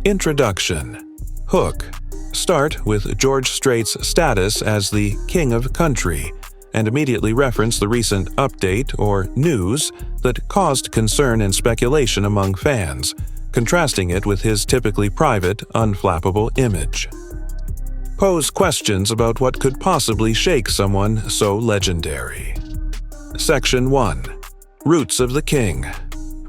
Introduction. Hook. Start with George Strait's status as the King of Country, and immediately reference the recent update or news that caused concern and speculation among fans, contrasting it with his typically private, unflappable image. Pose questions about what could possibly shake someone so legendary. Section 1. Roots of the King.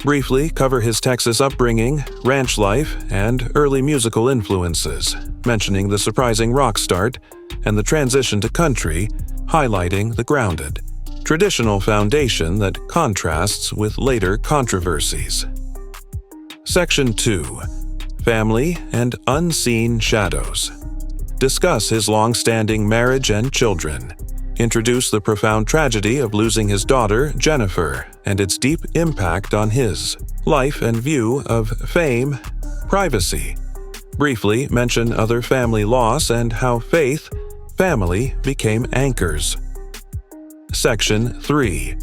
Briefly cover his Texas upbringing, ranch life, and early musical influences, mentioning the surprising rock start and the transition to country, highlighting the grounded, traditional foundation that contrasts with later controversies. Section 2. Family and Unseen Shadows. Discuss his long-standing marriage and children. Introduce the profound tragedy of losing his daughter, Jennifer, and its deep impact on his life and view of fame, privacy. Briefly mention other family loss and how faith, family became anchors. Section 3.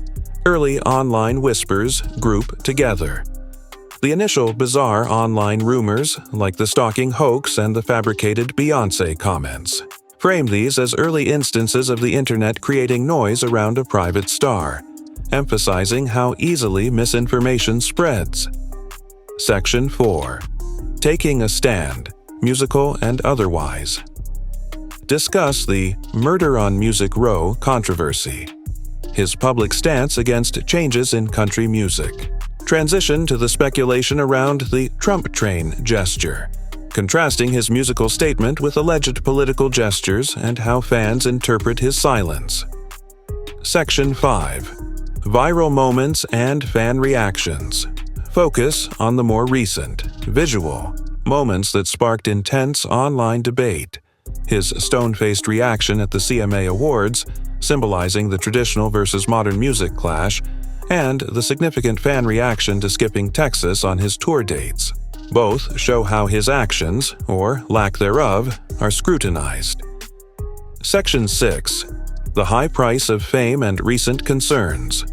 Early online whispers group together. The initial bizarre online rumors, like the stalking hoax and the fabricated Beyoncé comments. Frame these as early instances of the internet creating noise around a private star, emphasizing how easily misinformation spreads. Section 4. Taking a stand, musical and otherwise. Discuss the Murder on Music Row controversy. His public stance against changes in country music. Transition to the speculation around the Trump train gesture, contrasting his musical statement with alleged political gestures and how fans interpret his silence. Section 5. Viral moments and fan reactions. Focus on the more recent, visual, moments that sparked intense online debate. His stone-faced reaction at the CMA Awards, symbolizing the traditional versus modern music clash, and the significant fan reaction to skipping Texas on his tour dates. Both show how his actions, or lack thereof, are scrutinized. Section 6. The high price of fame and recent concerns.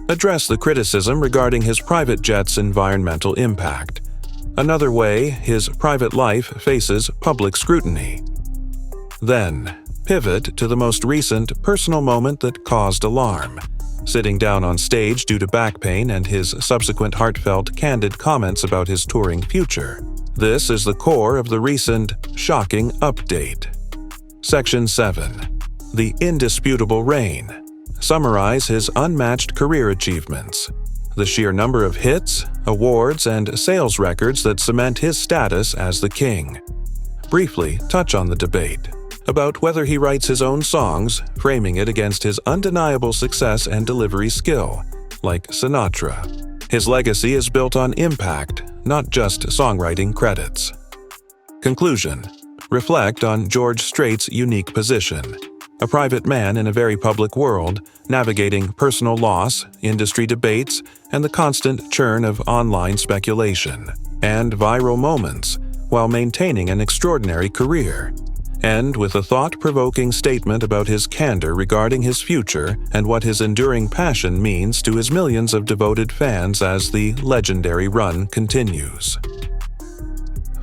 Address the criticism regarding his private jet's environmental impact. Another way his private life faces public scrutiny. Then, pivot to the most recent personal moment that caused alarm. Sitting down on stage due to back pain and his subsequent heartfelt, candid comments about his touring future. This is the core of the recent, shocking update. Section 7. The Indisputable Reign. Summarize his unmatched career achievements. The sheer number of hits, awards, and sales records that cement his status as the king. Briefly touch on the debate about whether he writes his own songs, framing it against his undeniable success and delivery skill, like Sinatra. His legacy is built on impact, not just songwriting credits. Conclusion. Reflect on George Strait's unique position. A private man in a very public world, navigating personal loss, industry debates, and the constant churn of online speculation, and viral moments, while maintaining an extraordinary career. End with a thought-provoking statement about his candor regarding his future and what his enduring passion means to his millions of devoted fans as the legendary run continues.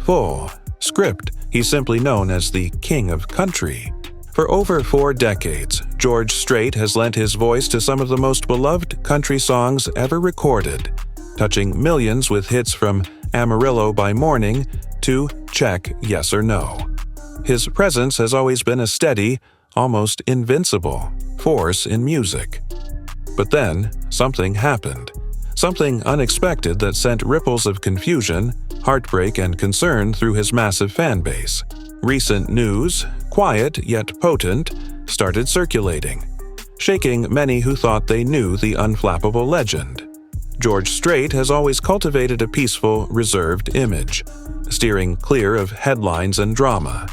Full. Script. He's simply known as the King of Country. For over 4 decades, George Strait has lent his voice to some of the most beloved country songs ever recorded, touching millions with hits from Amarillo by Morning to Check Yes or No. His presence has always been a steady, almost invincible, force in music. But then, something happened. Something unexpected that sent ripples of confusion, heartbreak, and concern through his massive fan base. Recent news, quiet yet potent, started circulating, shaking many who thought they knew the unflappable legend. George Strait has always cultivated a peaceful, reserved image, steering clear of headlines and drama.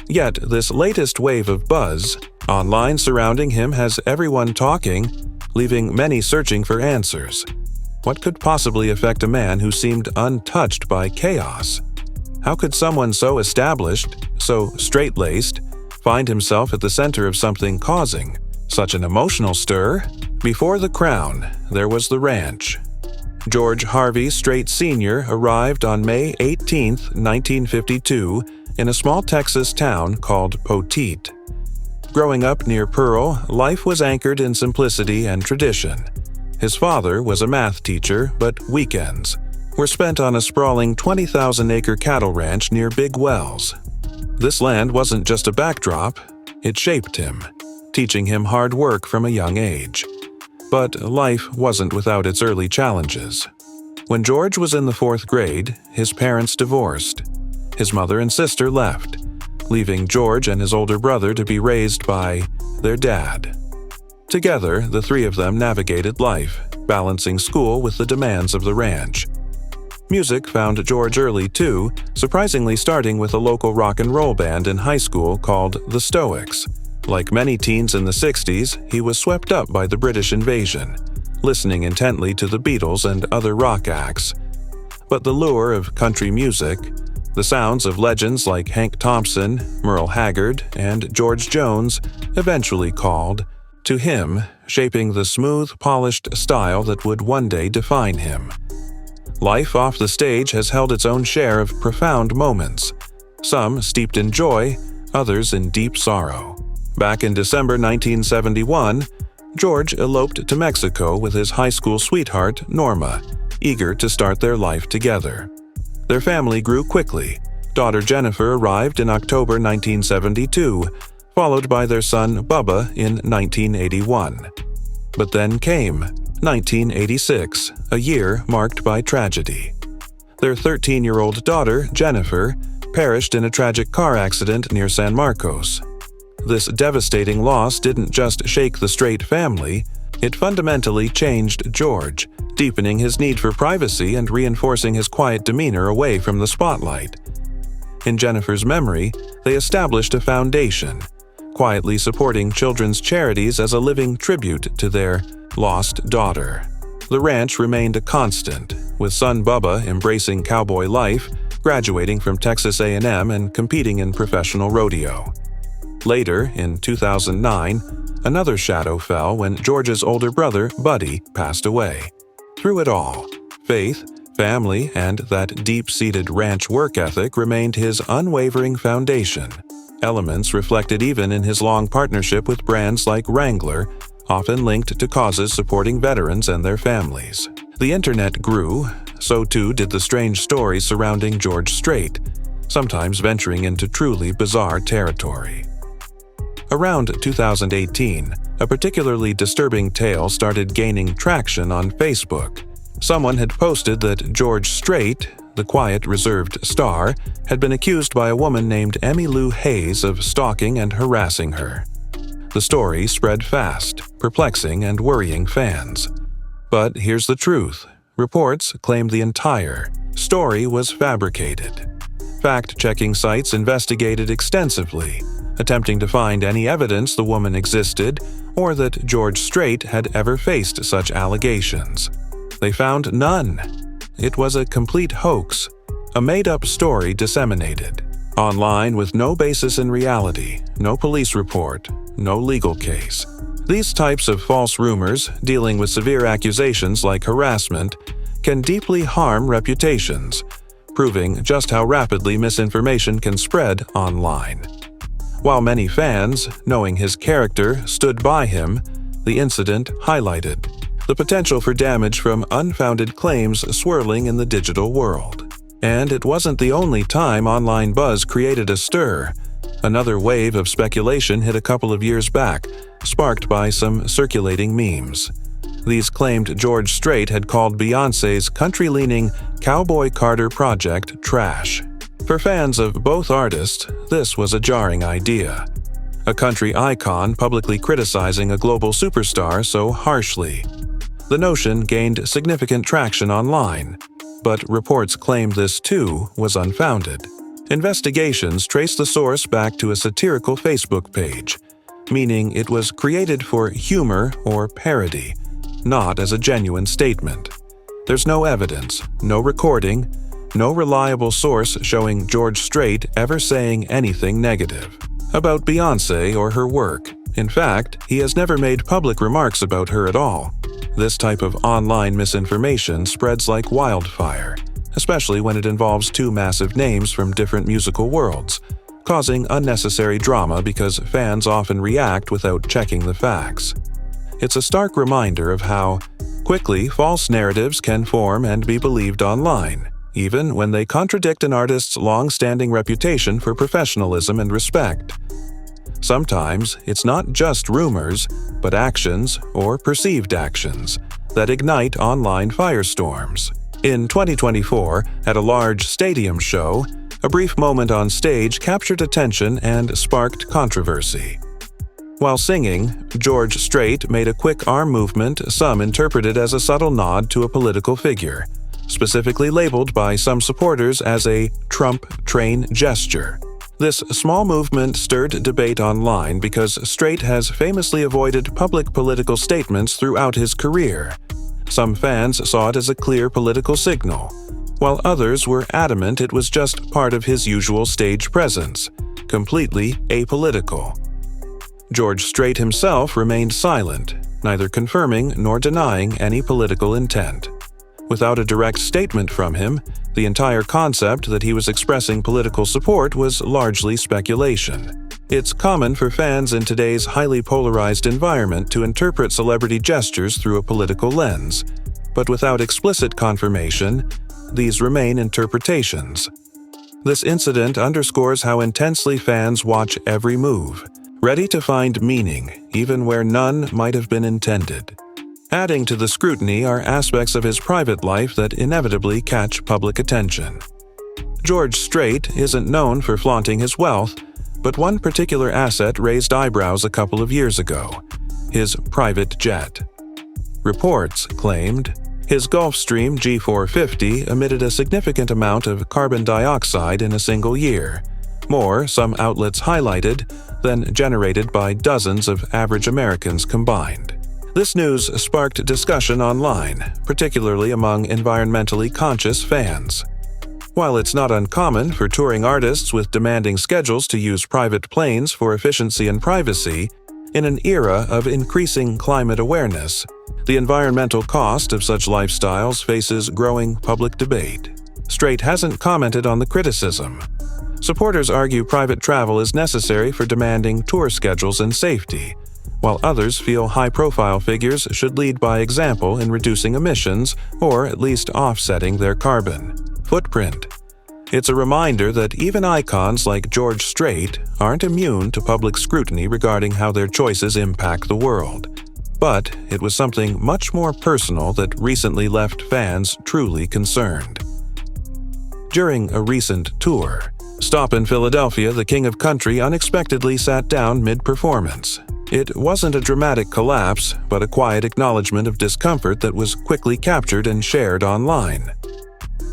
Yet this latest wave of buzz online surrounding him has everyone talking, leaving many searching for answers. What could possibly affect a man who seemed untouched by chaos? How could someone so established, so straight-laced, find himself at the center of something causing such an emotional stir? Before the crown, there was the ranch. George Harvey Strait Sr. arrived on May 18, 1952, in a small Texas town called Poteet. Growing up near Pearl, life was anchored in simplicity and tradition. His father was a math teacher, but weekends were spent on a sprawling 20,000-acre cattle ranch near Big Wells. This land wasn't just a backdrop, it shaped him, teaching him hard work from a young age. But life wasn't without its early challenges. When George was in the 4th grade, his parents divorced. His mother and sister left, leaving George and his older brother to be raised by their dad. Together, the three of them navigated life, balancing school with the demands of the ranch. Music found George early too, surprisingly starting with a local rock and roll band in high school called the Stoics. Like many teens in the 60s, he was swept up by the British invasion, listening intently to the Beatles and other rock acts. But the lure of country music, the sounds of legends like Hank Thompson, Merle Haggard, and George Jones eventually called to him, shaping the smooth, polished style that would one day define him. Life off the stage has held its own share of profound moments, some steeped in joy, others in deep sorrow. Back in December 1971, George eloped to Mexico with his high school sweetheart, Norma, eager to start their life together. Their family grew quickly. Daughter Jennifer arrived in October 1972, followed by their son Bubba in 1981. But then came 1986, a year marked by tragedy. Their 13-year-old daughter, Jennifer, perished in a tragic car accident near San Marcos. This devastating loss didn't just shake the Strait family, it fundamentally changed George, deepening his need for privacy and reinforcing his quiet demeanor away from the spotlight. In Jennifer's memory, they established a foundation, quietly supporting children's charities as a living tribute to their lost daughter. The ranch remained a constant, with son Bubba embracing cowboy life, graduating from Texas A&M and competing in professional rodeo. Later, in 2009, another shadow fell when George's older brother, Buddy, passed away. Through it all, faith, family, and that deep-seated ranch work ethic remained his unwavering foundation, elements reflected even in his long partnership with brands like Wrangler, often linked to causes supporting veterans and their families. The internet grew, so too did the strange stories surrounding George Strait, sometimes venturing into truly bizarre territory. Around 2018, a particularly disturbing tale started gaining traction on Facebook. Someone had posted that George Strait, the quiet, reserved star, had been accused by a woman named Emmylou Hayes of stalking and harassing her. The story spread fast, perplexing and worrying fans. But here's the truth. Reports claimed the entire story was fabricated. Fact-checking sites investigated extensively, attempting to find any evidence the woman existed or that George Strait had ever faced such allegations. They found none. It was a complete hoax, a made-up story disseminated online with no basis in reality, no police report, no legal case. These types of false rumors, dealing with severe accusations like harassment, can deeply harm reputations, proving just how rapidly misinformation can spread online. While many fans, knowing his character, stood by him, the incident highlighted the potential for damage from unfounded claims swirling in the digital world. And it wasn't the only time online buzz created a stir. Another wave of speculation hit a couple of years back, sparked by some circulating memes. These claimed George Strait had called Beyoncé's country-leaning Cowboy Carter project trash. For fans of both artists, this was a jarring idea. A country icon publicly criticizing a global superstar so harshly. The notion gained significant traction online, but reports claimed this too was unfounded. Investigations traced the source back to a satirical Facebook page, meaning it was created for humor or parody, not as a genuine statement. There's no evidence, no recording, no reliable source showing George Strait ever saying anything negative about Beyoncé or her work. In fact, he has never made public remarks about her at all. This type of online misinformation spreads like wildfire, especially when it involves two massive names from different musical worlds, causing unnecessary drama because fans often react without checking the facts. It's a stark reminder of how quickly false narratives can form and be believed online, even when they contradict an artist's long-standing reputation for professionalism and respect. Sometimes it's not just rumors, but actions or perceived actions that ignite online firestorms. In 2024, at a large stadium show, a brief moment on stage captured attention and sparked controversy. While singing, George Strait made a quick arm movement some interpreted as a subtle nod to a political figure, specifically labeled by some supporters as a Trump train gesture. This small movement stirred debate online because Strait has famously avoided public political statements throughout his career. Some fans saw it as a clear political signal, while others were adamant it was just part of his usual stage presence, completely apolitical. George Strait himself remained silent, neither confirming nor denying any political intent. Without a direct statement from him, the entire concept that he was expressing political support was largely speculation. It's common for fans in today's highly polarized environment to interpret celebrity gestures through a political lens, but without explicit confirmation, these remain interpretations. This incident underscores how intensely fans watch every move, ready to find meaning even where none might have been intended. Adding to the scrutiny are aspects of his private life that inevitably catch public attention. George Strait isn't known for flaunting his wealth, but one particular asset raised eyebrows a couple of years ago: his private jet. Reports claimed his Gulfstream G450 emitted a significant amount of carbon dioxide in a single year, more, some outlets highlighted, than generated by dozens of average Americans combined. This news sparked discussion online, particularly among environmentally conscious fans. While it's not uncommon for touring artists with demanding schedules to use private planes for efficiency and privacy, in an era of increasing climate awareness, the environmental cost of such lifestyles faces growing public debate. Strait hasn't commented on the criticism. Supporters argue private travel is necessary for demanding tour schedules and safety, while others feel high-profile figures should lead by example in reducing emissions or at least offsetting their carbon footprint. It's a reminder that even icons like George Strait aren't immune to public scrutiny regarding how their choices impact the world. But it was something much more personal that recently left fans truly concerned. During a recent tour stop in Philadelphia, the King of Country unexpectedly sat down mid-performance. It wasn't a dramatic collapse, but a quiet acknowledgement of discomfort that was quickly captured and shared online.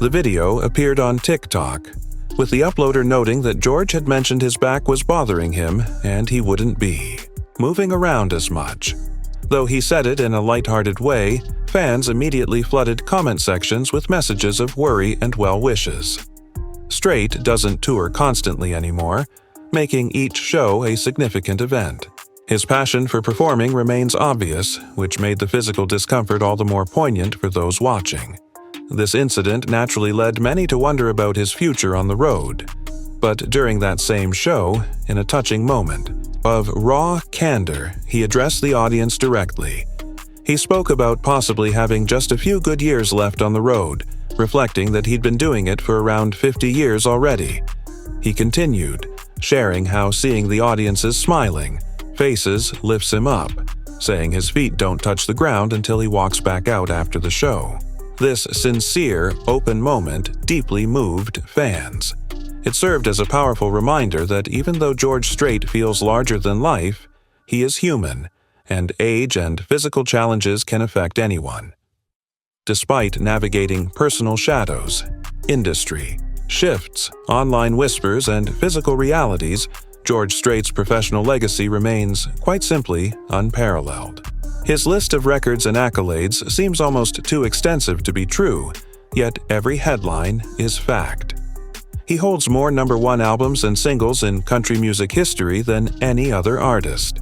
The video appeared on TikTok, with the uploader noting that George had mentioned his back was bothering him and he wouldn't be moving around as much. Though he said it in a lighthearted way, fans immediately flooded comment sections with messages of worry and well wishes. Strait doesn't tour constantly anymore, making each show a significant event. His passion for performing remains obvious, which made the physical discomfort all the more poignant for those watching. This incident naturally led many to wonder about his future on the road. But during that same show, in a touching moment of raw candor, he addressed the audience directly. He spoke about possibly having just a few good years left on the road, reflecting that he'd been doing it for around 50 years already. He continued, sharing how seeing the audience's smiling faces lifts him up, saying his feet don't touch the ground until he walks back out after the show. This sincere, open moment deeply moved fans. It served as a powerful reminder that even though George Strait feels larger than life, he is human, and age and physical challenges can affect anyone. Despite navigating personal shadows, industry shifts, online whispers, and physical realities, George Strait's professional legacy remains, quite simply, unparalleled. His list of records and accolades seems almost too extensive to be true, yet every headline is fact. He holds more #1 albums and singles in country music history than any other artist.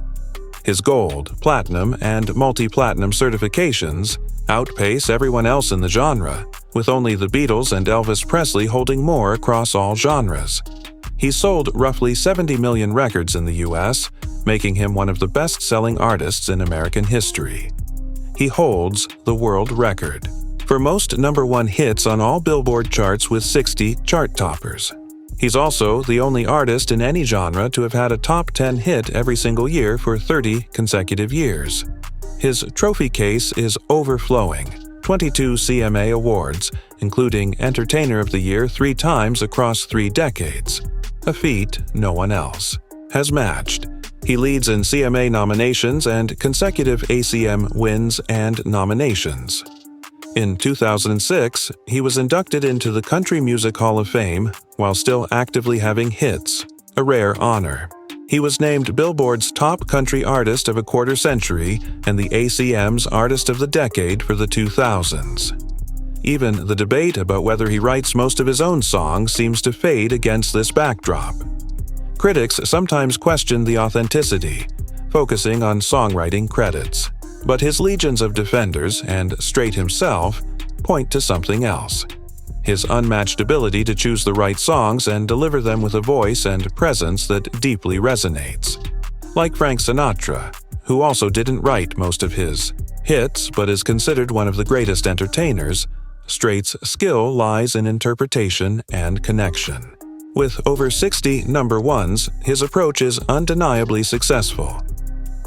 His gold, platinum, and multi-platinum certifications outpace everyone else in the genre, with only the Beatles and Elvis Presley holding more across all genres. He sold roughly 70 million records in the US, making him one of the best-selling artists in American history. He holds the world record for most #1 hits on all Billboard charts with 60 chart toppers. He's also the only artist in any genre to have had a top 10 hit every single year for 30 consecutive years. His trophy case is overflowing, 22 CMA awards, including Entertainer of the Year 3 times across 3 decades, a feat no one else has matched. He leads in CMA nominations and consecutive ACM wins and nominations. In 2006, he was inducted into the Country Music Hall of Fame while still actively having hits, a rare honor. He was named Billboard's Top Country Artist of a Quarter Century and the ACM's Artist of the Decade for the 2000s. Even the debate about whether he writes most of his own songs seems to fade against this backdrop. Critics sometimes question the authenticity, focusing on songwriting credits. But his legions of defenders, and Strait himself, point to something else: his unmatched ability to choose the right songs and deliver them with a voice and presence that deeply resonates. Like Frank Sinatra, who also didn't write most of his hits but is considered one of the greatest entertainers, Strait's skill lies in interpretation and connection. With over 60 #1s, his approach is undeniably successful.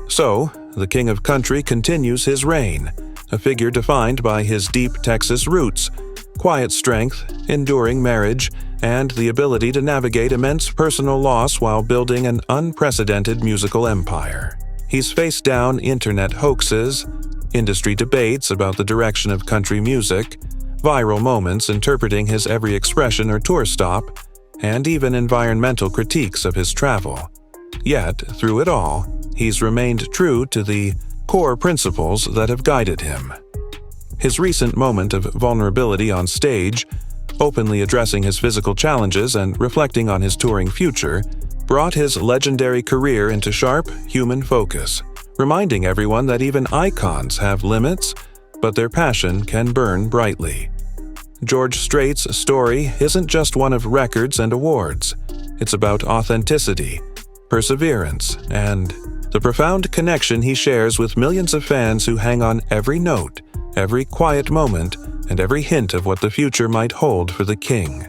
So, the King of Country continues his reign, a figure defined by his deep Texas roots, quiet strength, enduring marriage, and the ability to navigate immense personal loss while building an unprecedented musical empire. He's faced down internet hoaxes, industry debates about the direction of country music, viral moments interpreting his every expression or tour stop, and even environmental critiques of his travel. Yet, through it all, he's remained true to the core principles that have guided him. His recent moment of vulnerability on stage, openly addressing his physical challenges and reflecting on his touring future, brought his legendary career into sharp, human focus, reminding everyone that even icons have limits, but their passion can burn brightly. George Strait's story isn't just one of records and awards. It's about authenticity, perseverance, and the profound connection he shares with millions of fans who hang on every note, every quiet moment, and every hint of what the future might hold for the King.